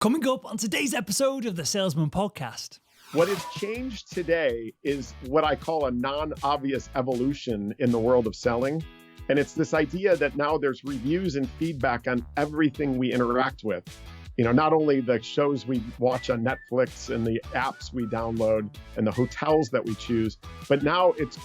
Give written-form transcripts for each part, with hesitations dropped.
Coming up on today's episode of the Salesman podcast. What has changed today is what I call a non-obvious evolution in the world of selling. And it's this idea that now there's reviews and feedback on everything we interact with. You know, not only the shows we watch on Netflix and the apps we download and the hotels that we choose, but now it's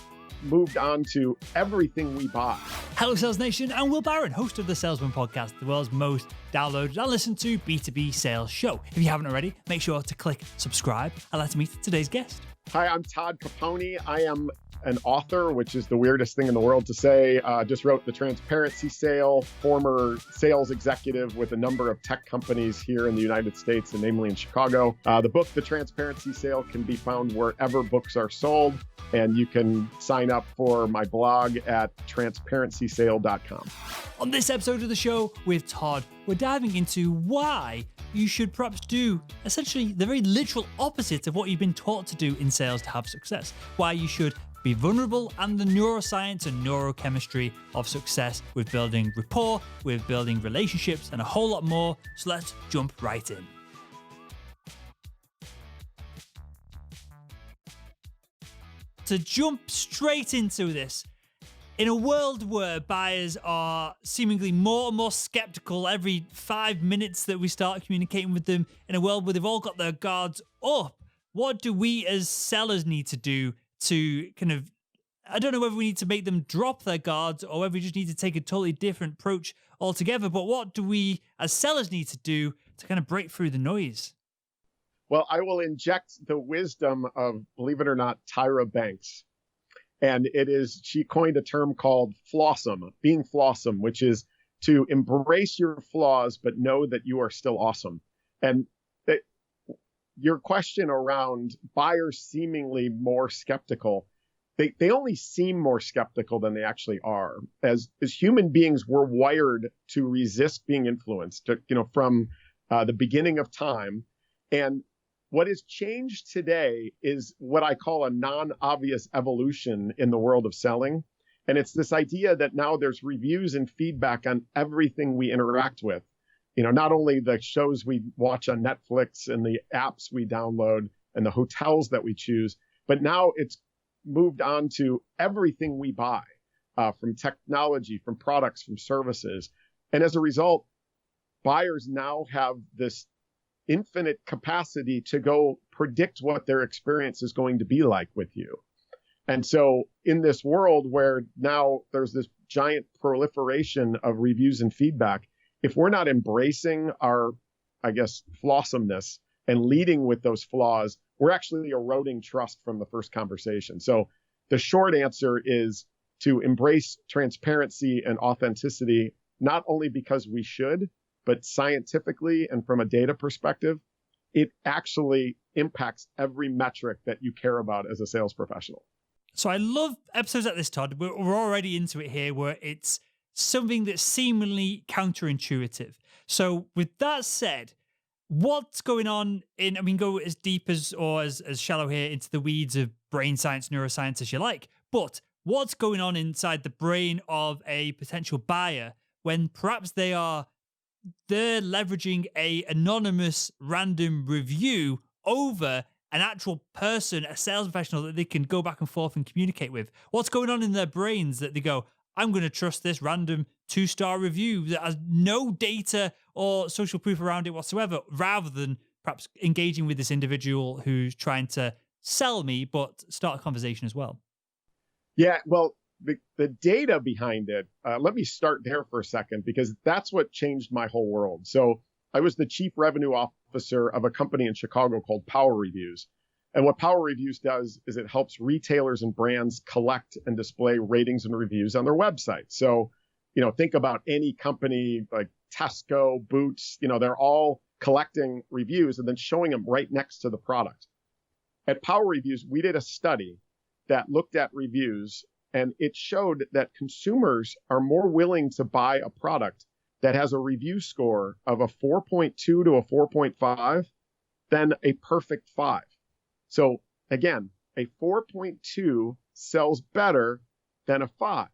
moved on to everything we buy. Hello, Sales Nation. I'm Will Barron, host of the Salesman podcast, the world's most downloaded and listened to B2B sales show. If you haven't already, make sure to click subscribe and let's meet today's guest. Hi, I'm Todd Caponi. I am an author, which is the weirdest thing in the world to say. Just wrote The Transparency Sale, former sales executive with a number of tech companies here in the United States and namely in Chicago. The book, The Transparency Sale, can be found wherever books are sold. And you can sign up for my blog at transparencysale.com. On this episode of the show with Todd, we're diving into why you should perhaps do essentially the very literal opposite of what you've been taught to do in sales to have success. Why you should be vulnerable and the neuroscience and neurochemistry of success with building rapport, with building relationships, and a whole lot more. So let's jump right in. To jump straight into this, in a world where buyers are seemingly more and more skeptical every 5 minutes that we start communicating with them, in a world where they've all got their guards up, what do we as sellers need to do to I don't know whether we need to make them drop their guards or whether we just need to take a totally different approach altogether, but what do we as sellers need to do to kind of break through the noise? Well, I will inject the wisdom of, believe it or not, Tyra Banks. And she coined a term called flossum, being flossum, which is to embrace your flaws, but know that you are still awesome. And your question around buyers seemingly more skeptical, they only seem more skeptical than they actually are. As human beings, we're wired to resist being influenced, from the beginning of time. And what has changed today is what I call a non-obvious evolution in the world of selling. And it's this idea that now there's reviews and feedback on everything we interact with. You know, not only the shows we watch on Netflix and the apps we download and the hotels that we choose, but now it's moved on to everything we buy, from technology, from products, from services. And as a result, buyers now have this infinite capacity to go predict what their experience is going to be like with you. And so in this world where now there's this giant proliferation of reviews and feedback, if we're not embracing our, flossomness and leading with those flaws, we're actually eroding trust from the first conversation. So the short answer is to embrace transparency and authenticity, not only because we should, but scientifically and from a data perspective, it actually impacts every metric that you care about as a sales professional. So I love episodes like this, Todd. We're already into it here, where it's something that's seemingly counterintuitive. So with that said, what's going on go as deep as shallow here into the weeds of brain science, neuroscience as you like, but what's going on inside the brain of a potential buyer when perhaps they're leveraging a anonymous random review over an actual person, a sales professional that they can go back and forth and communicate with? What's going on in their brains that they go, I'm going to trust this random 2-star review that has no data or social proof around it whatsoever, rather than perhaps engaging with this individual who's trying to sell me, but start a conversation as well? Yeah, well, the data behind it, let me start there for a second, because that's what changed my whole world. So I was the chief revenue officer of a company in Chicago called Power Reviews. And what Power Reviews does is it helps retailers and brands collect and display ratings and reviews on their website. So, think about any company like Tesco, Boots, they're all collecting reviews and then showing them right next to the product. At Power Reviews, we did a study that looked at reviews, and it showed that consumers are more willing to buy a product that has a review score of a 4.2 to a 4.5 than a perfect 5. So again, a 4.2 sells better than a 5.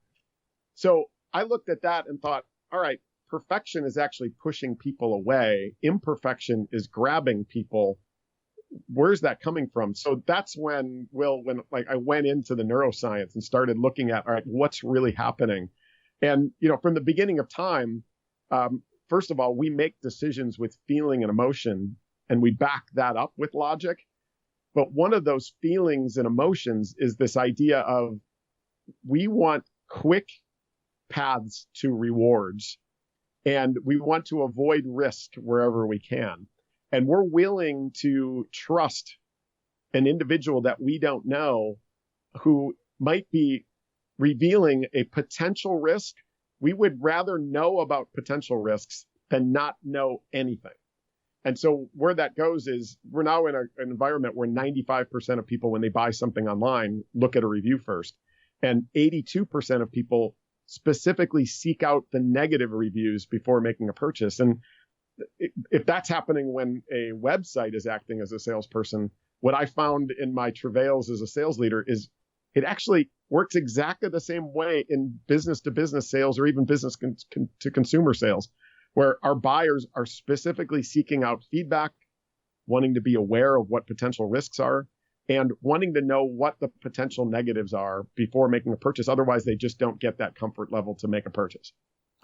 So I looked at that and thought, all right, perfection is actually pushing people away, imperfection is grabbing people, where's that coming from? So that's when like I went into the neuroscience and started looking at, all right, what's really happening? And, from the beginning of time, first of all, we make decisions with feeling and emotion, and we back that up with logic. But one of those feelings and emotions is this idea of we want quick paths to rewards, and we want to avoid risk wherever we can. And we're willing to trust an individual that we don't know who might be revealing a potential risk. We would rather know about potential risks than not know anything. And so where that goes is we're now in an environment where 95% of people, when they buy something online, look at a review first. And 82% of people specifically seek out the negative reviews before making a purchase. And if that's happening when a website is acting as a salesperson, what I found in my travails as a sales leader is it actually works exactly the same way in business to business sales or even business to consumer sales, where our buyers are specifically seeking out feedback, wanting to be aware of what potential risks are, and wanting to know what the potential negatives are before making a purchase. Otherwise, they just don't get that comfort level to make a purchase.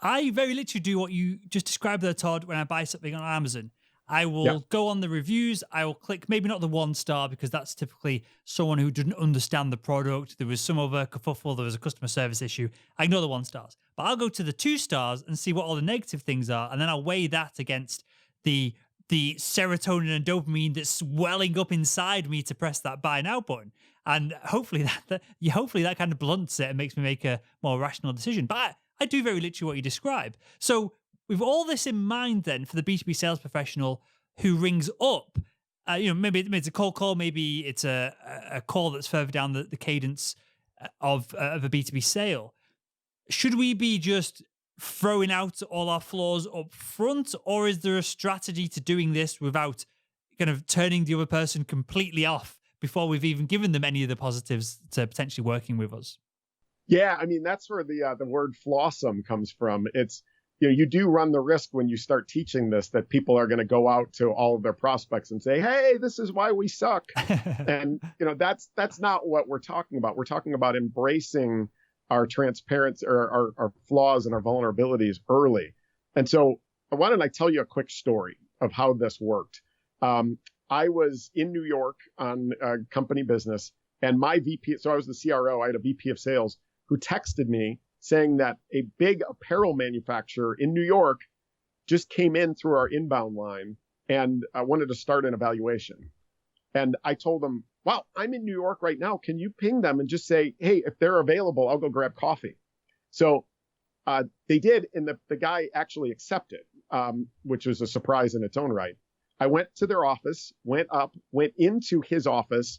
I very literally do what you just described there, Todd, when I buy something on Amazon. I will go on the reviews. I will click, maybe not the 1 star, because that's typically someone who didn't understand the product. There was some other kerfuffle. There was a customer service issue. I ignore the 1 stars. But I'll go to the 2 stars and see what all the negative things are. And then I'll weigh that against the serotonin and dopamine that's swelling up inside me to press that buy now button. And hopefully that kind of blunts it and makes me make a more rational decision. But I do very literally what you describe. So with all this in mind, then, for the B2B sales professional who rings up, maybe it's a cold call, maybe it's a call that's further down the cadence of a B2B sale. Should we be just throwing out all our flaws up front, or is there a strategy to doing this without kind of turning the other person completely off before we've even given them any of the positives to potentially working with us? Yeah, I mean, that's where the word flawsome comes from. It's, you do run the risk when you start teaching this that people are going to go out to all of their prospects and say, hey, this is why we suck. And, that's not what we're talking about. We're talking about embracing our transparency or our flaws and our vulnerabilities early. And so why don't I tell you a quick story of how this worked? I was in New York on company business, and my VP, so I was the CRO, I had a VP of sales who texted me saying that a big apparel manufacturer in New York just came in through our inbound line and wanted to start an evaluation. And I told them, wow, I'm in New York right now. Can you ping them and just say, hey, if they're available, I'll go grab coffee. So they did, and the guy actually accepted, which was a surprise in its own right. I went to their office, went into his office,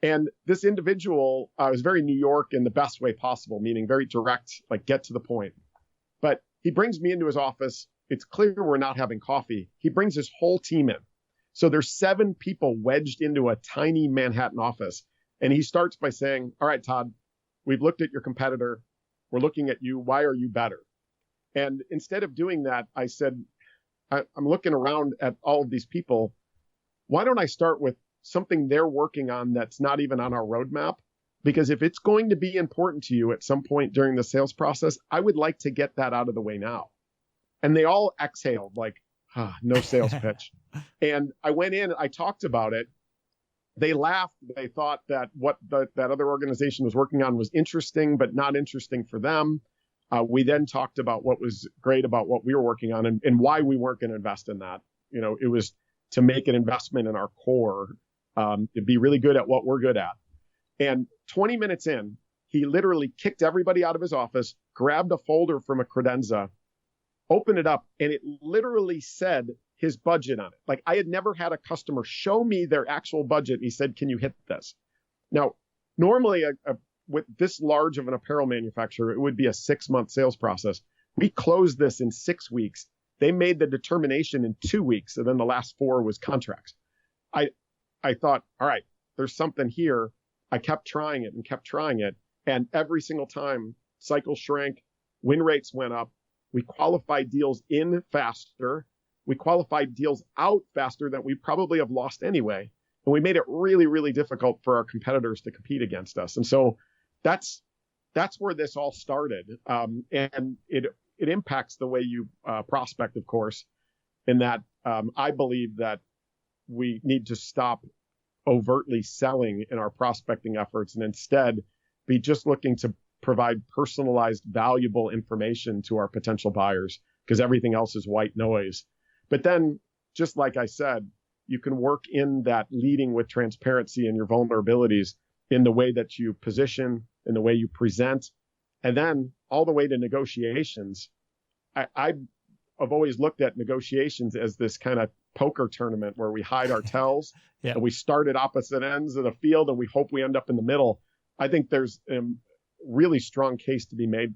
and this individual was very New York in the best way possible, meaning very direct, like get to the point. But he brings me into his office. It's clear we're not having coffee. He brings his whole team in. So there's 7 people wedged into a tiny Manhattan office. And he starts by saying, all right, Todd, we've looked at your competitor. We're looking at you. Why are you better? And instead of doing that, I said, I'm looking around at all of these people. Why don't I start with something they're working on that's not even on our roadmap? Because if it's going to be important to you at some point during the sales process, I would like to get that out of the way now. And they all exhaled like, no sales pitch. And I went in, I talked about it. They laughed. They thought that what that other organization was working on was interesting, but not interesting for them. We then talked about what was great about what we were working on and why we weren't going to invest in that. It was to make an investment in our core, to be really good at what we're good at. And 20 minutes in, he literally kicked everybody out of his office, grabbed a folder from a credenza, opened it up, and it literally said his budget on it. Like, I had never had a customer show me their actual budget. He said, can you hit this? Now, normally with this large of an apparel manufacturer, it would be a 6-month sales process. We closed this in 6 weeks. They made the determination in 2 weeks, and then the last 4 was contracts. I thought, all right, there's something here. I kept trying it. And every single time, cycles shrank, win rates went up. We qualified deals in faster. We qualified deals out faster that we probably have lost anyway. And we made it really, really difficult for our competitors to compete against us. And so that's where this all started. And it impacts the way you prospect, of course, in that I believe that we need to stop overtly selling in our prospecting efforts and instead be just looking to provide personalized, valuable information to our potential buyers, because everything else is white noise. But then, just like I said, you can work in that leading with transparency and your vulnerabilities in the way that you position, in the way you present, and then all the way to negotiations. I've always looked at negotiations as this kind of poker tournament where we hide our tells and we start at opposite ends of the field and we hope we end up in the middle. I think there's a really strong case to be made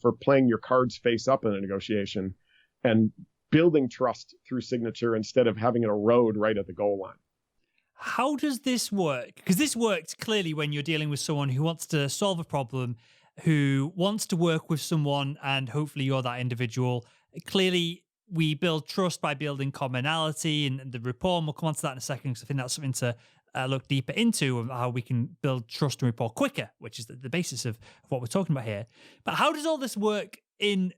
for playing your cards face up in a negotiation and building trust through signature instead of having it erode right at the goal line. How does this work? Because this worked clearly when you're dealing with someone who wants to solve a problem, who wants to work with someone, and hopefully you're that individual. Clearly, we build trust by building commonality and the rapport, and we'll come on to that in a second, because I think that's something to look deeper into, of how we can build trust and rapport quicker, which is the basis of what we're talking about here. But how does all this work in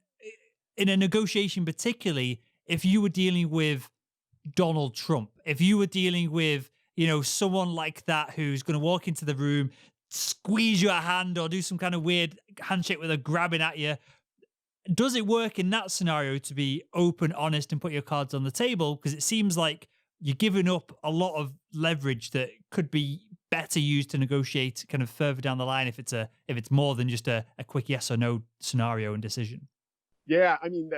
a negotiation, particularly if you were dealing with Donald Trump, if you were dealing with, someone like that who's going to walk into the room, squeeze your hand or do some kind of weird handshake with a grabbing at you? Does it work in that scenario to be open, honest, and put your cards on the table? Because it seems like you're giving up a lot of leverage that could be better used to negotiate kind of further down the line if it's more than just a quick yes or no scenario and decision. Yeah, I mean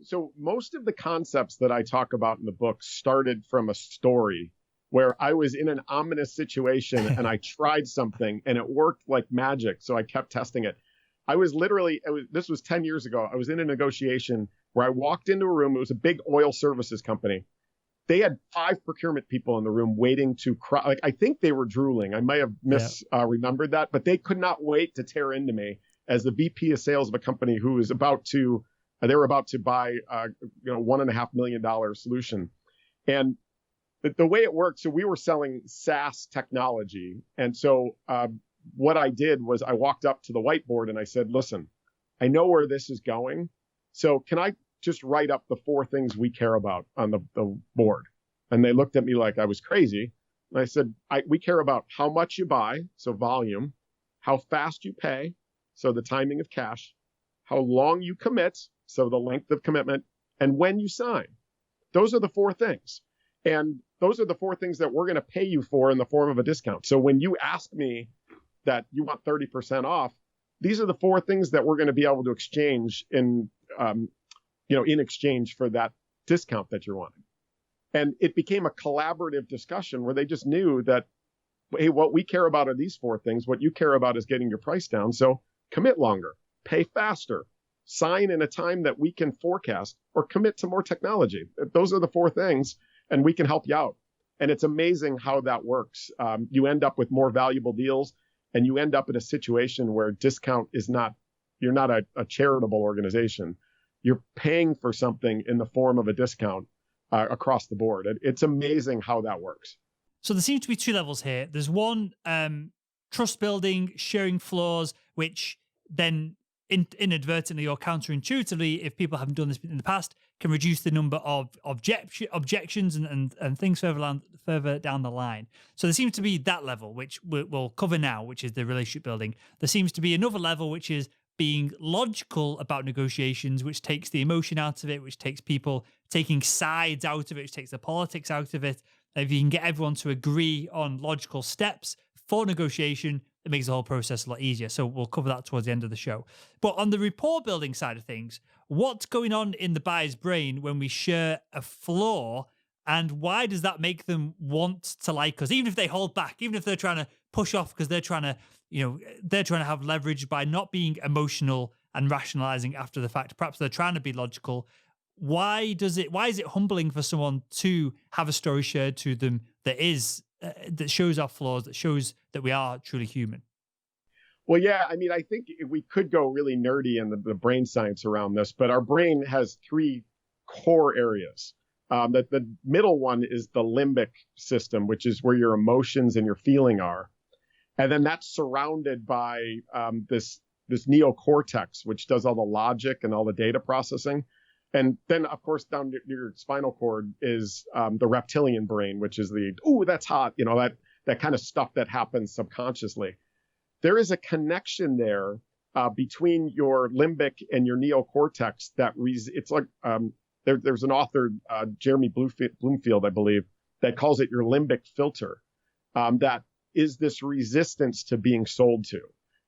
so most of the concepts that I talk about in the book started from a story where I was in an ominous situation and I tried something and it worked like magic. So I kept testing it. This was 10 years ago. I was in a negotiation where I walked into a room. It was a big oil services company. They had 5 procurement people in the room waiting to cry. Like, I think they were drooling. I may have remembered that, but they could not wait to tear into me as the VP of sales of a company who was they were about to buy, $1.5 million solution. And the way it worked, so we were selling SaaS technology. And so what I did was I walked up to the whiteboard and I said, listen, I know where this is going. So can I just write up the 4 things we care about on the board? And they looked at me like I was crazy. And I said, we care about how much you buy, so volume, how fast you pay, so the timing of cash, how long you commit, so the length of commitment, and when you sign. Those are the 4 things. And those are the 4 things that we're going to pay you for in the form of a discount. So when you ask me that you want 30% off, these are the 4 things that we're going to be able to exchange in exchange for that discount that you're wanting. And it became a collaborative discussion where they just knew that, hey, what we care about are these 4 things. What you care about is getting your price down. So commit longer, pay faster, sign in a time that we can forecast, or commit to more technology. Those are the 4 things, and we can help you out. And it's amazing how that works. You end up with more valuable deals, and you end up in a situation where discount is not, you're not a charitable organization. You're paying for something in the form of a discount across the board. It's amazing how that works. So there seems to be 2 levels here. There's one, trust building, sharing flaws, which then inadvertently or counterintuitively, if people haven't done this in the past, can reduce the number of objections and things further down the line. So there seems to be that level, which we'll cover now, which is the relationship building. There seems to be another level, which is being logical about negotiations, which takes the emotion out of it, which takes people taking sides out of it, which takes the politics out of it. If you can get everyone to agree on logical steps for negotiation, it makes the whole process a lot easier. So we'll cover that towards the end of the show. But on the rapport building side of things, what's going on in the buyer's brain when we share a flaw, and why does that make them want to like us? Even if they hold back, even if they're trying to push off because they're trying to have leverage by not being emotional and rationalizing after the fact. Perhaps they're trying to be logical. Why is it humbling for someone to have a story shared to them that shows our flaws, that shows that we are truly human? Well, yeah, I mean, I think we could go really nerdy in the brain science around this, but our brain has three core areas. The middle one is the limbic system, which is where your emotions and your feeling are. And then that's surrounded by this neocortex, which does all the logic and all the data processing. And then, of course, down your spinal cord is the reptilian brain, which is ooh, that's hot, that kind of stuff that happens subconsciously. There is a connection there between your limbic and your neocortex it's like there's an author, Jeremy Bloomfield, I believe, that calls it your limbic filter. That is this resistance to being sold to.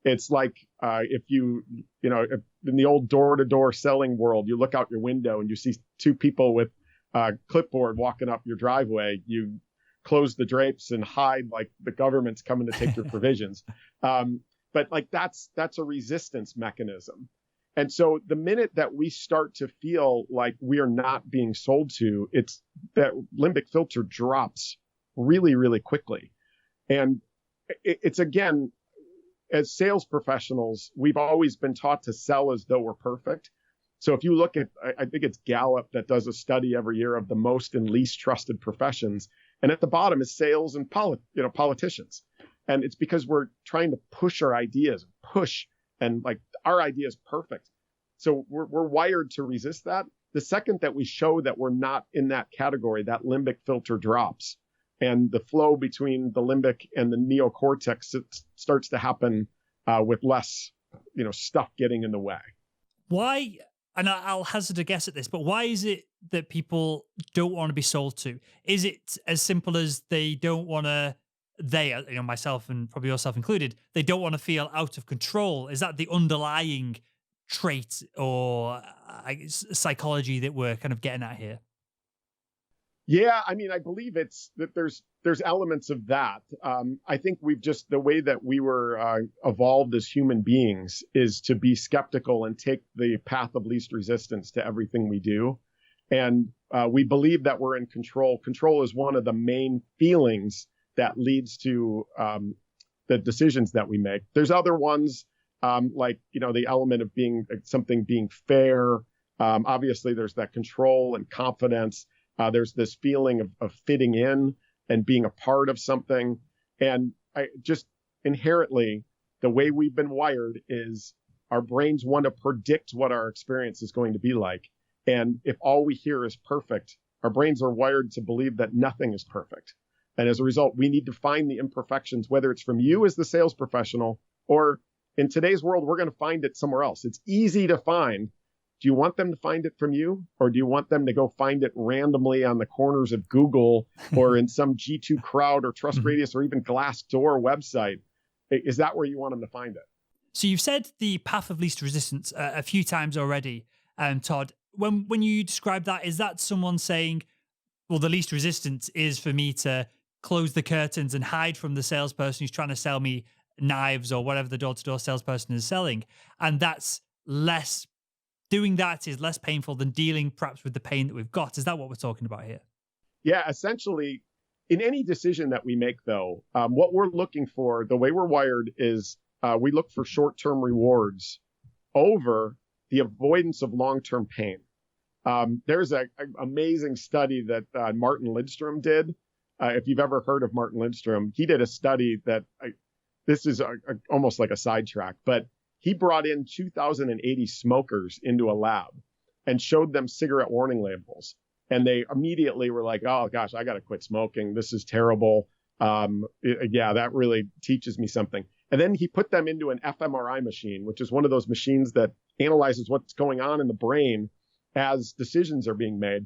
It's like if if in the old door-to-door selling world, you look out your window and you see two people with a clipboard walking up your driveway, you close the drapes and hide like the government's coming to take your provisions. But like that's a resistance mechanism. And so the minute that we start to feel like we are not being sold to, it's that limbic filter drops really, really quickly. And it's again, as sales professionals, we've always been taught to sell as though we're perfect. So if you look at, I think it's Gallup that does a study every year of the most and least trusted professions. And at the bottom is sales and politicians. And it's because we're trying to push our ideas, and like our idea is perfect. So we're wired to resist that. The second that we show that we're not in that category, that limbic filter drops. And the flow between the limbic and the neocortex starts to happen with less, stuff getting in the way. Why? And I'll hazard a guess at this, but why is it that people don't want to be sold to? Is it as simple as they don't want to? Myself and probably yourself included, they don't want to feel out of control. Is that the underlying trait or psychology that we're kind of getting at here? Yeah, I mean, I believe it's that there's elements of that. I think the way that we were evolved as human beings is to be skeptical and take the path of least resistance to everything we do. And we believe that we're in control. Control is one of the main feelings that leads to the decisions that we make. There's other ones like, the element of something being fair. Obviously, there's that control and confidence. There's this feeling of fitting in and being a part of something. And I just inherently, the way we've been wired is our brains want to predict what our experience is going to be like. And if all we hear is perfect, our brains are wired to believe that nothing is perfect. And as a result, we need to find the imperfections, whether it's from you as the sales professional, or in today's world, we're going to find it somewhere else. It's easy to find. Do you want them to find it from you, or do you want them to go find it randomly on the corners of Google or in some G2 Crowd or Trust Radius or even Glassdoor website? Is that where you want them to find it? So you've said the path of least resistance a few times already, Todd. When you describe that, is that someone saying, well, the least resistance is for me to close the curtains and hide from the salesperson who's trying to sell me knives or whatever the door-to-door salesperson is selling, and doing that is less painful than dealing perhaps with the pain that we've got? Is that what we're talking about here? Yeah, essentially, in any decision that we make, though, what we're looking for, the way we're wired is we look for short-term rewards over the avoidance of long-term pain. There's an amazing study that Martin Lindstrom did. If you've ever heard of Martin Lindstrom, he did a study that this is almost like a sidetrack, but he brought in 2,080 smokers into a lab and showed them cigarette warning labels. And they immediately were like, oh, gosh, I got to quit smoking. This is terrible. That really teaches me something. And then he put them into an fMRI machine, which is one of those machines that analyzes what's going on in the brain as decisions are being made,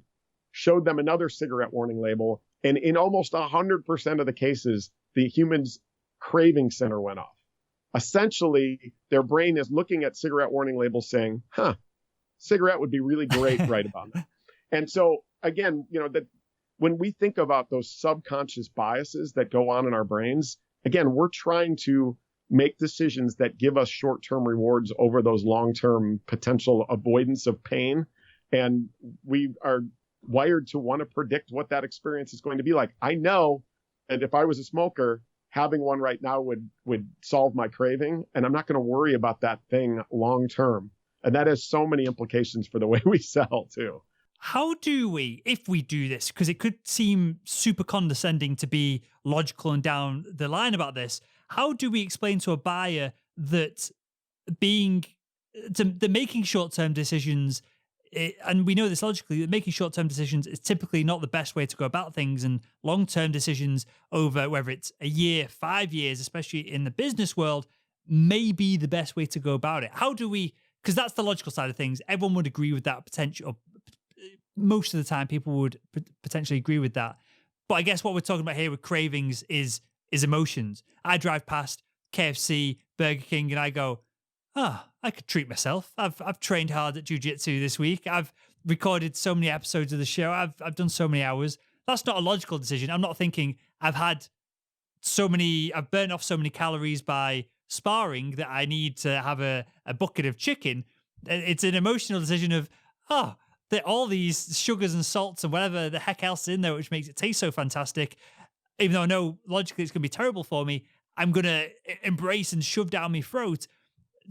showed them another cigarette warning label. And in almost 100% of the cases, the human's craving center went off. Essentially, their brain is looking at cigarette warning labels saying, cigarette would be really great right about now. And so, again, that when we think about those subconscious biases that go on in our brains, again, we're trying to make decisions that give us short-term rewards over those long-term potential avoidance of pain. And we are wired to want to predict what that experience is going to be like. I know that if I was a smoker, having one right now would solve my craving, and I'm not going to worry about that thing long term. And that has so many implications for the way we sell too. How do we, if we do this, because it could seem super condescending to be logical and down the line about this, how do we explain to a buyer that making short-term decisions, and we know this logically, that making short-term decisions is typically not the best way to go about things, and long-term decisions over whether it's a year, 5 years, especially in the business world, may be the best way to go about it? How do we, because that's the logical side of things, everyone would agree with that potential. Most of the time people would potentially agree with that. But I guess what we're talking about here with cravings is emotions. I drive past KFC, Burger King, and I go, I could treat myself. I've trained hard at jiu-jitsu this week. I've recorded so many episodes of the show. I've done so many hours. That's not a logical decision. I'm not thinking I've burnt off so many calories by sparring that I need to have a bucket of chicken. It's an emotional decision of, all these sugars and salts and whatever the heck else is in there, which makes it taste so fantastic. Even though I know logically it's going to be terrible for me, I'm going to embrace and shove down my throat.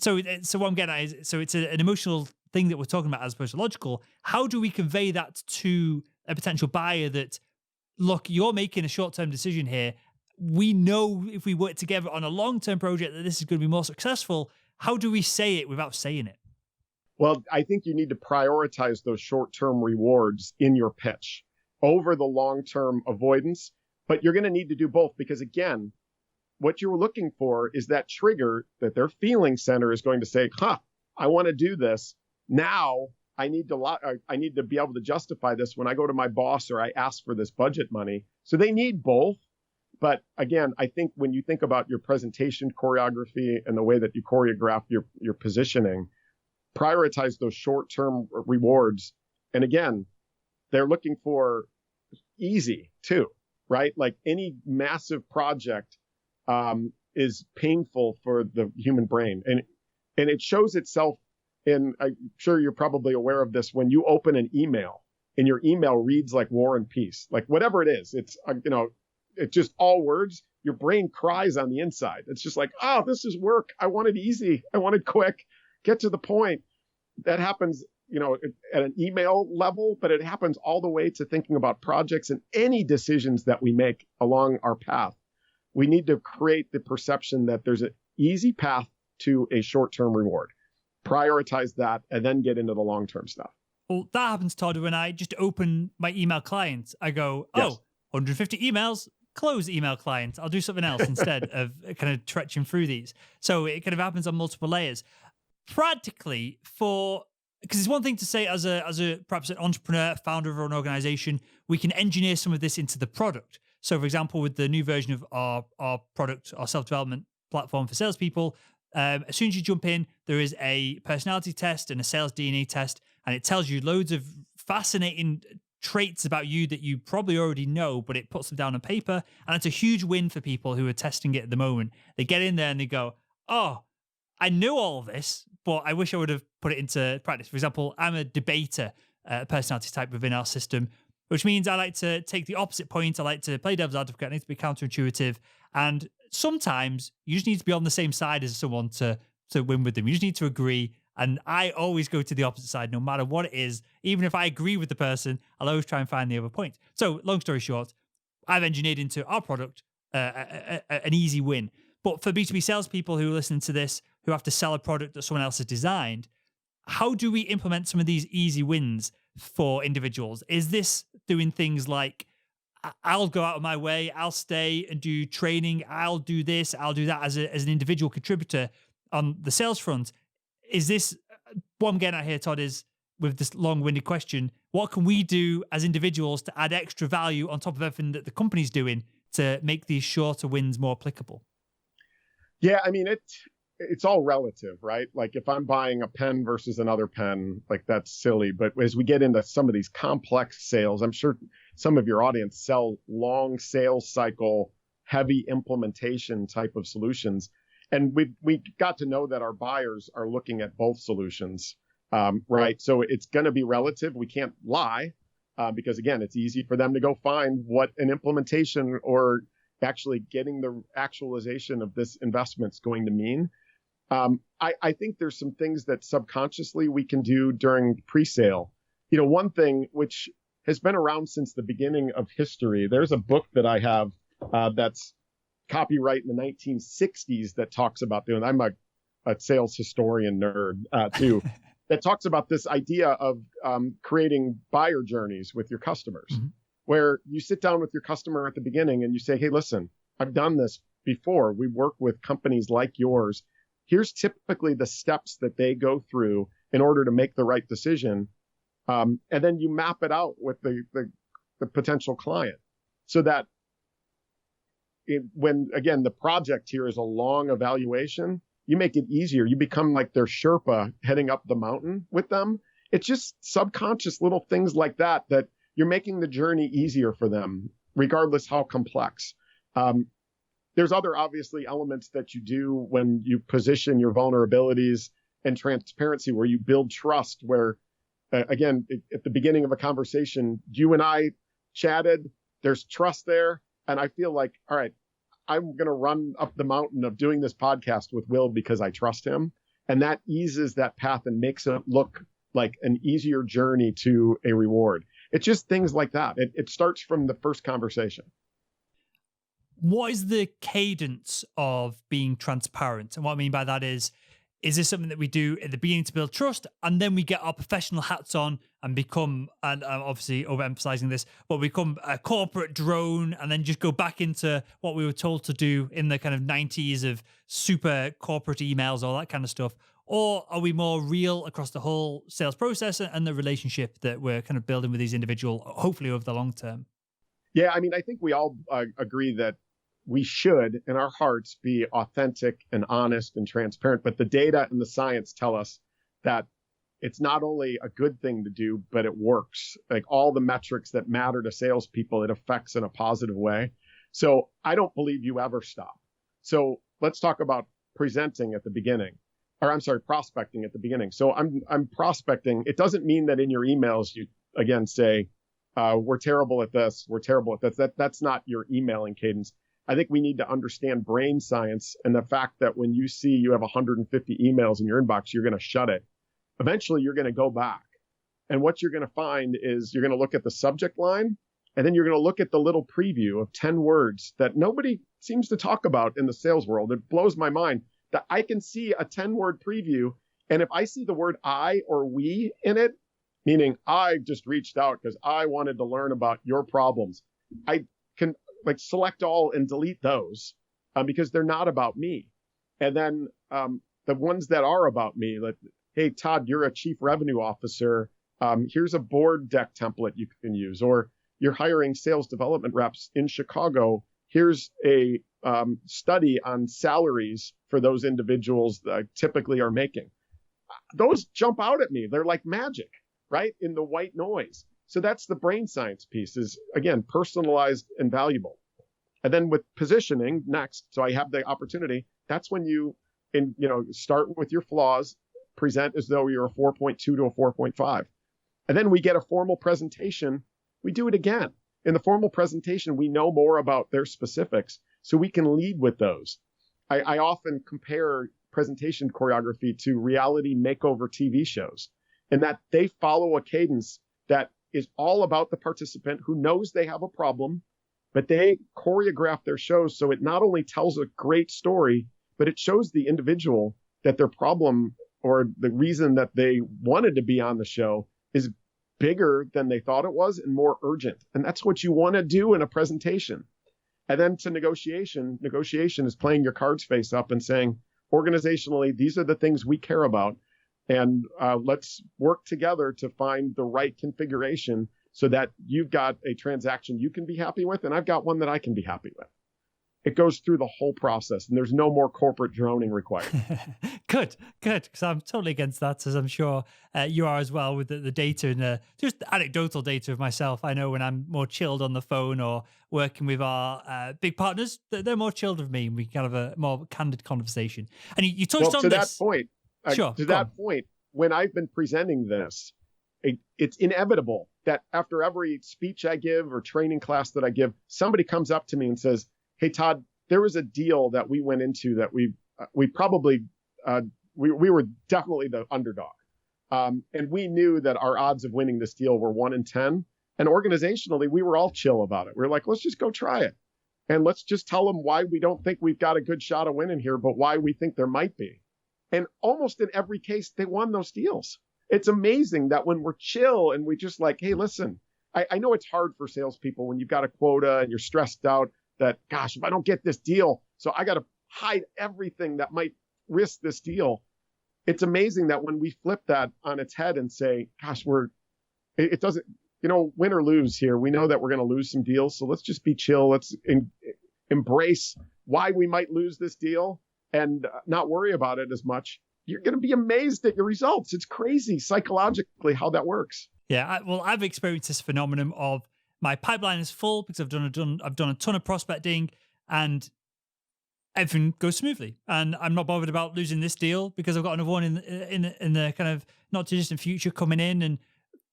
So what I'm getting at is, so it's an emotional thing that we're talking about as opposed to logical. How do we convey that to a potential buyer that, look, you're making a short-term decision here. We know if we work together on a long-term project that this is going to be more successful. How do we say it without saying it? Well, I think you need to prioritize those short-term rewards in your pitch over the long-term avoidance, but you're going to need to do both because, again, what you're looking for is that trigger that their feeling center is going to say, I want to do this. Now I need to be able to justify this when I go to my boss or I ask for this budget money. So they need both. But again, I think when you think about your presentation choreography and the way that you choreograph your positioning, prioritize those short-term rewards. And again, they're looking for easy too, right? Like any massive project is painful for the human brain. And it shows itself in, I'm sure you're probably aware of this, when you open an email and your email reads like War and Peace, like whatever it is, it's, it's just all words, your brain cries on the inside. It's just like, this is work. I want it easy. I want it quick. Get to the point. That happens, at an email level, but it happens all the way to thinking about projects and any decisions that we make along our path. We need to create the perception that there's an easy path to a short-term reward. Prioritize that and then get into the long-term stuff. Well, that happens, Todd, when I just open my email client. I go, yes. 150 emails, close email client. I'll do something else instead of kind of trekking through these. So it kind of happens on multiple layers. Practically, because it's one thing to say as a perhaps an entrepreneur, founder of an organization, we can engineer some of this into the product. So, for example, with the new version of our product, our self-development platform for salespeople, as soon as you jump in, there is a personality test and a sales DNA test, and it tells you loads of fascinating traits about you that you probably already know, but it puts them down on paper, and it's a huge win for people who are testing it at the moment. They get in there and they go, I know all of this, but I wish I would have put it into practice. For example, I'm a debater personality type within our system, which means I like to take the opposite point. I like to play devil's advocate. I need to be counterintuitive. And sometimes you just need to be on the same side as someone to win with them. You just need to agree. And I always go to the opposite side, no matter what it is. Even if I agree with the person, I'll always try and find the other point. So long story short, I've engineered into our product an easy win. But for B2B salespeople who listen to this, who have to sell a product that someone else has designed, how do we implement some of these easy wins for individuals? Is this doing things like, I'll go out of my way, I'll stay and do training, I'll do this, I'll do that as an individual contributor on the sales front? Is this, what I'm getting at here, Todd, is with this long-winded question, what can we do as individuals to add extra value on top of everything that the company's doing to make these shorter wins more applicable? Yeah, I mean, it's all relative, right? Like if I'm buying a pen versus another pen, like that's silly. But as we get into some of these complex sales, I'm sure some of your audience sell long sales cycle, heavy implementation type of solutions. And we got to know that our buyers are looking at both solutions, right? So it's going to be relative. We can't lie because, again, it's easy for them to go find what an implementation or actually getting the actualization of this investment's going to mean. I think there's some things that subconsciously we can do during pre-sale. One thing which has been around since the beginning of history, there's a book that I have that's copyright in the 1960s that talks about doing, I'm a sales historian nerd too, that talks about this idea of creating buyer journeys with your customers, where you sit down with your customer at the beginning and you say, hey, listen, I've done this before. We work with companies like yours. Here's typically the steps that they go through in order to make the right decision. And then you map it out with the potential client so that when, again, the project here is a long evaluation, you make it easier. You become like their Sherpa heading up the mountain with them. It's just subconscious little things like that you're making the journey easier for them, regardless how complex. There's other obviously elements that you do when you position your vulnerabilities and transparency, where you build trust, where, again, at the beginning of a conversation, you and I chatted, there's trust there. And I feel like, all right, I'm going to run up the mountain of doing this podcast with Will because I trust him. And that eases that path and makes it look like an easier journey to a reward. It's just things like that. It starts from the first conversation. What is the cadence of being transparent? And what I mean by that is this something that we do at the beginning to build trust, and then we get our professional hats on and become, and I'm obviously overemphasizing this, but become a corporate drone and then just go back into what we were told to do in the kind of 90s of super corporate emails, all that kind of stuff? Or are we more real across the whole sales process and the relationship that we're kind of building with these individuals, hopefully over the long term? Yeah, I mean, I think we all agree that we should, in our hearts, be authentic and honest and transparent. But the data and the science tell us that it's not only a good thing to do, but it works. Like all the metrics that matter to salespeople, it affects in a positive way. So I don't believe you ever stop. So let's talk about presenting at the beginning, or I'm sorry, prospecting at the beginning. So I'm prospecting. It doesn't mean that in your emails you again say, we're terrible at this, we're terrible at this. That's not your emailing cadence. I think we need to understand brain science and the fact that when you see you have 150 emails in your inbox, you're going to shut it. Eventually, you're going to go back. And what you're going to find is you're going to look at the subject line, and then you're going to look at the little preview of 10 words that nobody seems to talk about in the sales world. It blows my mind that I can see a 10-word preview, and if I see the word I or we in it, meaning I just reached out because I wanted to learn about your problems, I can select all and delete those because they're not about me. And then the ones that are about me, like, hey, Todd, you're a chief revenue officer. Here's a board deck template you can use, or you're hiring sales development reps in Chicago. Here's a study on salaries for those individuals that typically are making. Those jump out at me. They're like magic, right? In the white noise. So that's the brain science piece, is again, personalized and valuable. And then with positioning next, so I have the opportunity, that's when you start with your flaws, present as though you're a 4.2 to a 4.5. And then we get a formal presentation. We do it again. In the formal presentation, we know more about their specifics, so we can lead with those. I often compare presentation choreography to reality makeover TV shows, in that they follow a cadence that is all about the participant who knows they have a problem, but they choreograph their shows so it not only tells a great story, but it shows the individual that their problem or the reason that they wanted to be on the show is bigger than they thought it was and more urgent. And that's what you want to do in a presentation. And then to negotiation is playing your cards face up and saying, organizationally, these are the things we care about. And let's work together to find the right configuration so that you've got a transaction you can be happy with, and I've got one that I can be happy with. It goes through the whole process, and there's no more corporate droning required. Good, because I'm totally against that, as I'm sure you are as well, with the data and just anecdotal data of myself. I know when I'm more chilled on the phone or working with our big partners, they're more chilled with me, and we can have a more candid conversation. And you touched on this. To that point, when I've been presenting this, it's inevitable that after every speech I give or training class that I give, somebody comes up to me and says, hey, Todd, there was a deal that we went into that we probably, we were definitely the underdog. And we knew that our odds of winning this deal were 1 in 10. And organizationally, we were all chill about it. We were like, let's just go try it. And let's just tell them why we don't think we've got a good shot of winning here, but why we think there might be. And almost in every case, they won those deals. It's amazing that when we're chill and we just like, hey, listen, I know it's hard for salespeople when you've got a quota and you're stressed out that, gosh, if I don't get this deal, so I got to hide everything that might risk this deal. It's amazing that when we flip that on its head and say, gosh, it doesn't, win or lose here. We know that we're going to lose some deals. So let's just be chill. Let's embrace why we might lose this deal and not worry about it as much. You're going to be amazed at your results. It's crazy psychologically how that works. Yeah, I've experienced this phenomenon of my pipeline is full because I've done a ton of prospecting and everything goes smoothly. And I'm not bothered about losing this deal because I've got another one in the kind of not too distant future coming in, and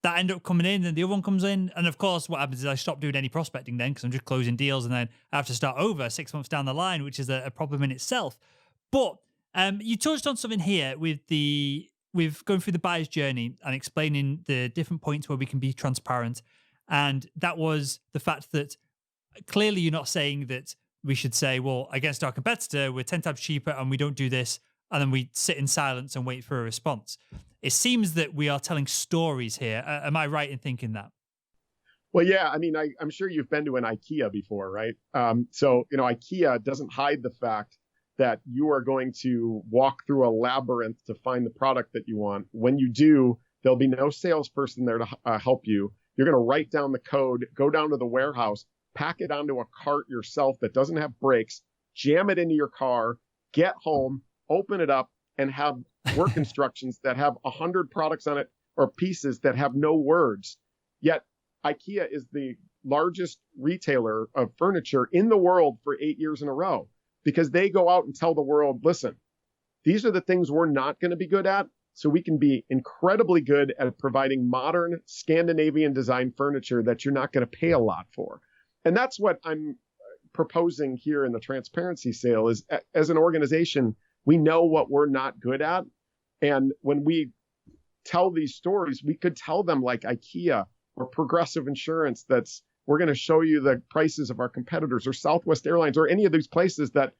that end up coming in, and the other one comes in. And of course, what happens is I stop doing any prospecting then because I'm just closing deals, and then I have to start over 6 months down the line, which is a problem in itself. But you touched on something here with going through the buyer's journey and explaining the different points where we can be transparent. And that was the fact that clearly you're not saying that we should say, well, against our competitor, we're 10 times cheaper and we don't do this. And then we sit in silence and wait for a response. It seems that we are telling stories here. Am I right in thinking that? Well, yeah. I mean, I'm sure you've been to an IKEA before, right? So, IKEA doesn't hide the fact that you are going to walk through a labyrinth to find the product that you want. When you do, there'll be no salesperson there to help you. You're going to write down the code, go down to the warehouse, pack it onto a cart yourself that doesn't have brakes, jam it into your car, get home, open it up, and have work instructions that have 100 products on it or pieces that have no words. Yet IKEA is the largest retailer of furniture in the world for 8 years in a row, because they go out and tell the world, listen, these are the things we're not going to be good at, so we can be incredibly good at providing modern Scandinavian design furniture that you're not going to pay a lot for. And that's what I'm proposing here in the transparency sale is, as an organization, we know what we're not good at. And when we tell these stories, we could tell them like IKEA or Progressive Insurance, we're going to show you the prices of our competitors, or Southwest Airlines, or any of these places that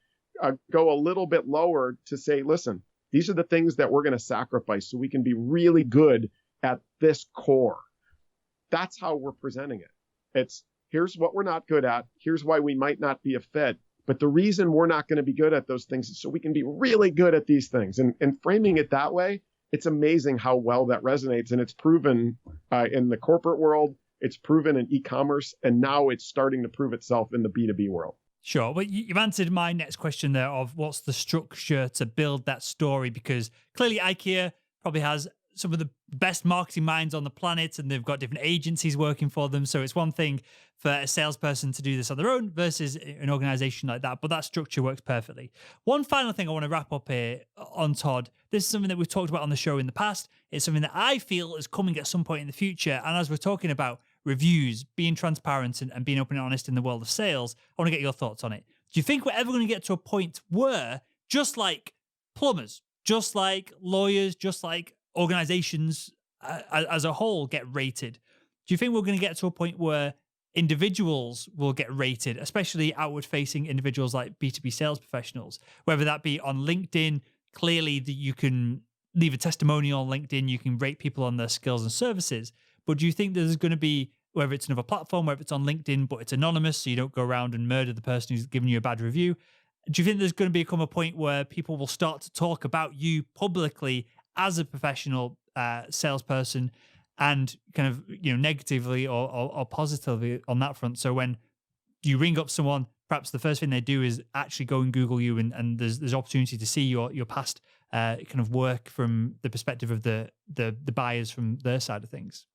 go a little bit lower to say, listen, these are the things that we're going to sacrifice so we can be really good at this core. That's how we're presenting it. It's, here's what we're not good at. Here's why we might not be a fit. But the reason we're not going to be good at those things is so we can be really good at these things. And framing it that way, it's amazing how well that resonates. And it's proven in the corporate world. It's proven in e-commerce, and now it's starting to prove itself in the B2B world. Sure. Well, you've answered my next question there of what's the structure to build that story, because clearly IKEA probably has some of the best marketing minds on the planet, and they've got different agencies working for them. So it's one thing for a salesperson to do this on their own versus an organization like that. But that structure works perfectly. One final thing I want to wrap up here on, Todd. This is something that we've talked about on the show in the past. It's something that I feel is coming at some point in the future. And as we're talking about reviews, being transparent and being open and honest in the world of sales, I want to get your thoughts on it. Do you think we're ever going to get to a point where, just like plumbers, just like lawyers, just like organizations as a whole get rated, do you think we're going to get to a point where individuals will get rated, especially outward-facing individuals like B2B sales professionals, whether that be on LinkedIn? Clearly, that you can leave a testimonial on LinkedIn, you can rate people on their skills and services. But do you think there's going to be, whether it's another platform, whether it's on LinkedIn, but it's anonymous, so you don't go around and murder the person who's giving you a bad review, do you think there's going to become a point where people will start to talk about you publicly as a professional salesperson, and kind of, negatively or positively on that front? So when you ring up someone, perhaps the first thing they do is actually go and Google you, and there's opportunity to see your past kind of work from the perspective of the buyers from their side of things.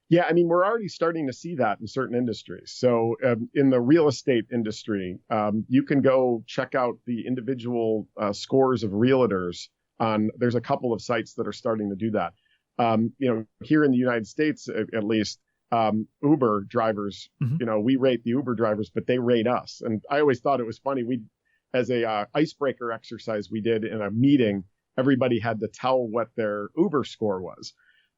Yeah, I mean, we're already starting to see that in certain industries. So in the real estate industry, you can go check out the individual scores of realtors there's a couple of sites that are starting to do that. Here in the United States, at least, Uber drivers. We rate the Uber drivers, but they rate us. And I always thought it was funny. As a icebreaker exercise we did in a meeting, everybody had to tell what their Uber score was.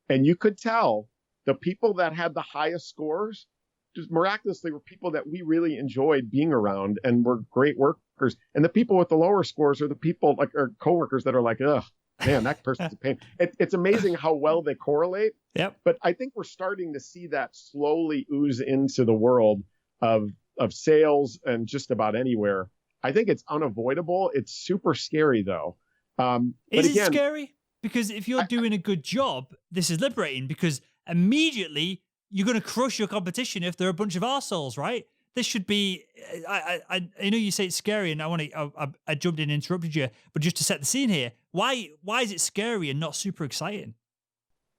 And you could tell the people that had the highest scores just miraculously were people that we really enjoyed being around and were great workers. And the people with the lower scores are the people like our coworkers that are like, ugh, man, that person's a pain. It's amazing how well they correlate. Yep. But I think we're starting to see that slowly ooze into the world of sales and just about anywhere. I think it's unavoidable. It's super scary, though. Is it scary? Because if you're doing a good job, this is liberating because immediately you're going to crush your competition if they're a bunch of arseholes, right? This should be. I know you say it's scary, and I jumped in and interrupted you, but just to set the scene here, why is it scary and not super exciting?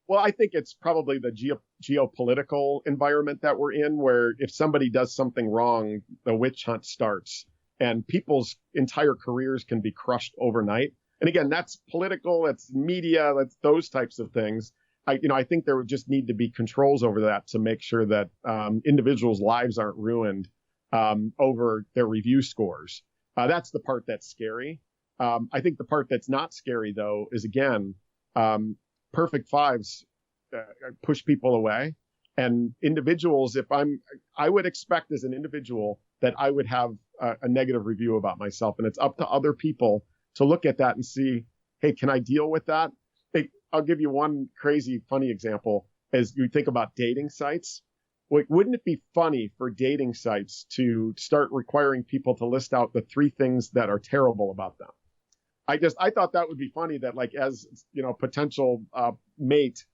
Well, I think it's probably the geopolitical environment that we're in, where if somebody does something wrong, the witch hunt starts. And people's entire careers can be crushed overnight. And again, that's political, that's media, that's those types of things. I think there would just need to be controls over that to make sure that individuals' lives aren't ruined over their review scores. That's the part that's scary. I think the part that's not scary, though, is, again, perfect fives push people away. And individuals, I would expect as an individual that I would have a negative review about myself. And it's up to other people to look at that and see, hey, can I deal with that? I'll give you one crazy, funny example. As you think about dating sites, wouldn't it be funny for dating sites to start requiring people to list out the 3 things that are terrible about them? I thought that would be funny that, like, as potential mate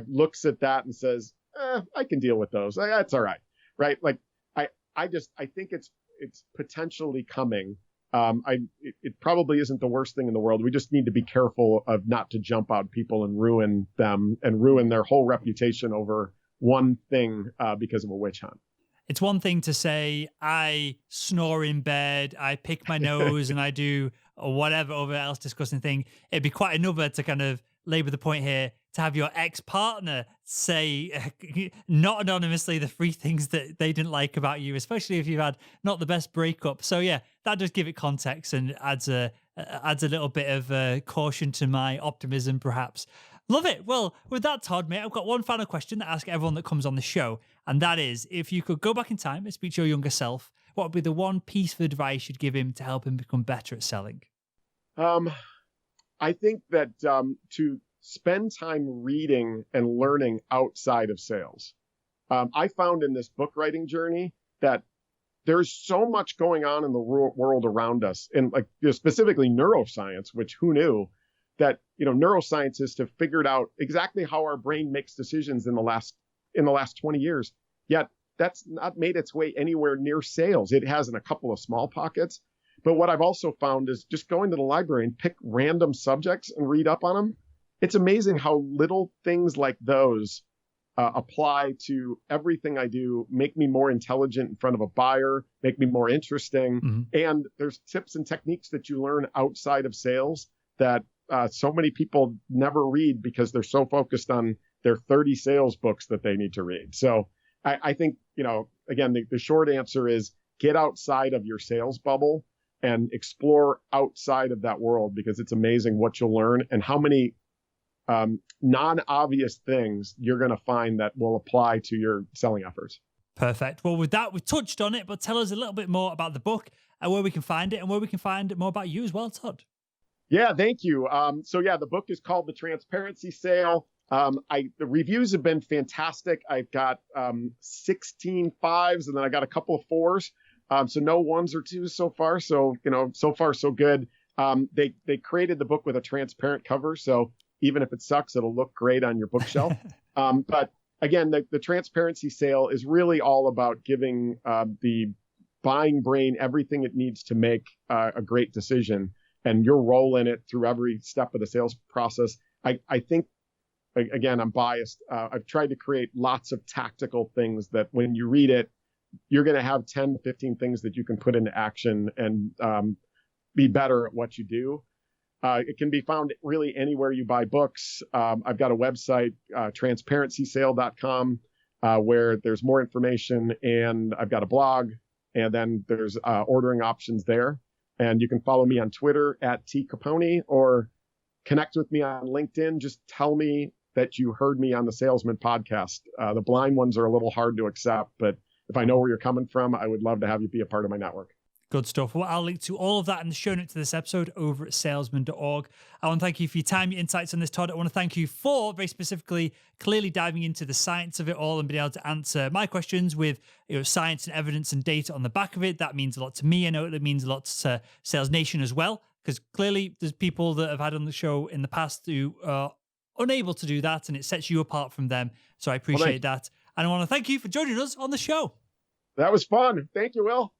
looks at that and says, I can deal with those. That's all right. Right. Like, I think it's potentially coming. It probably isn't the worst thing in the world. We just need to be careful of not to jump out people and ruin them and ruin their whole reputation over one thing because of a witch hunt. It's one thing to say, I snore in bed, I pick my nose, and I do whatever other else disgusting thing. It'd be quite another to kind of labor the point here, to have your ex-partner say, not anonymously, the 3 things that they didn't like about you, especially if you've had not the best breakup. So yeah, that does give it context and adds a little bit of caution to my optimism, perhaps. Love it. Well, with that, Todd, mate, I've got one final question that I ask everyone that comes on the show, and that is, if you could go back in time and speak to your younger self, what would be the one piece of advice you'd give him to help him become better at selling? I think that to spend time reading and learning outside of sales. I found in this book writing journey that there's so much going on in the world around us, and specifically neuroscience, which who knew that neuroscientists have figured out exactly how our brain makes decisions in the last 20 years. Yet that's not made its way anywhere near sales. It has in a couple of small pockets. But what I've also found is just going to the library and pick random subjects and read up on them. It's amazing how little things like those apply to everything I do, make me more intelligent in front of a buyer, make me more interesting. Mm-hmm. And there's tips and techniques that you learn outside of sales that so many people never read because they're so focused on their 30 sales books that they need to read. So I think, again, the short answer is get outside of your sales bubble and explore outside of that world, because it's amazing what you'll learn and how many non-obvious things you're going to find that will apply to your selling efforts. Perfect. Well, with that, we touched on it, but tell us a little bit more about the book and where we can find it and where we can find more about you as well, Todd. Yeah, thank you. The book is called The Transparency Sale. The reviews have been fantastic. I've got 16 5s and then I got a couple of 4s. So no 1s or 2s so far. So, so far so good. They created the book with a transparent cover. So even if it sucks, it'll look great on your bookshelf. But again, the transparency sale is really all about giving the buying brain everything it needs to make a great decision, and your role in it through every step of the sales process. I think, again, I'm biased. I've tried to create lots of tactical things that when you read it, you're going to have 10 to 15 things that you can put into action and be better at what you do. It can be found really anywhere you buy books. I've got a website, transparencysale.com. where there's more information, and I've got a blog, and then there's ordering options there. And you can follow me on Twitter at T Caponi, or connect with me on LinkedIn. Just tell me that you heard me on the Salesman podcast. The blind ones are a little hard to accept, but if I know where you're coming from, I would love to have you be a part of my network. Good stuff. Well, I'll link to all of that in the show notes to this episode over at salesman.org. I want to thank you for your time, your insights on this, Todd. I want to thank you for very specifically, clearly diving into the science of it all and being able to answer my questions with science and evidence and data on the back of it. That means a lot to me. I know it means a lot to Sales Nation as well, because clearly there's people that have had on the show in the past who are unable to do that, and it sets you apart from them. So I appreciate that. And I want to thank you for joining us on the show. That was fun. Thank you, Will.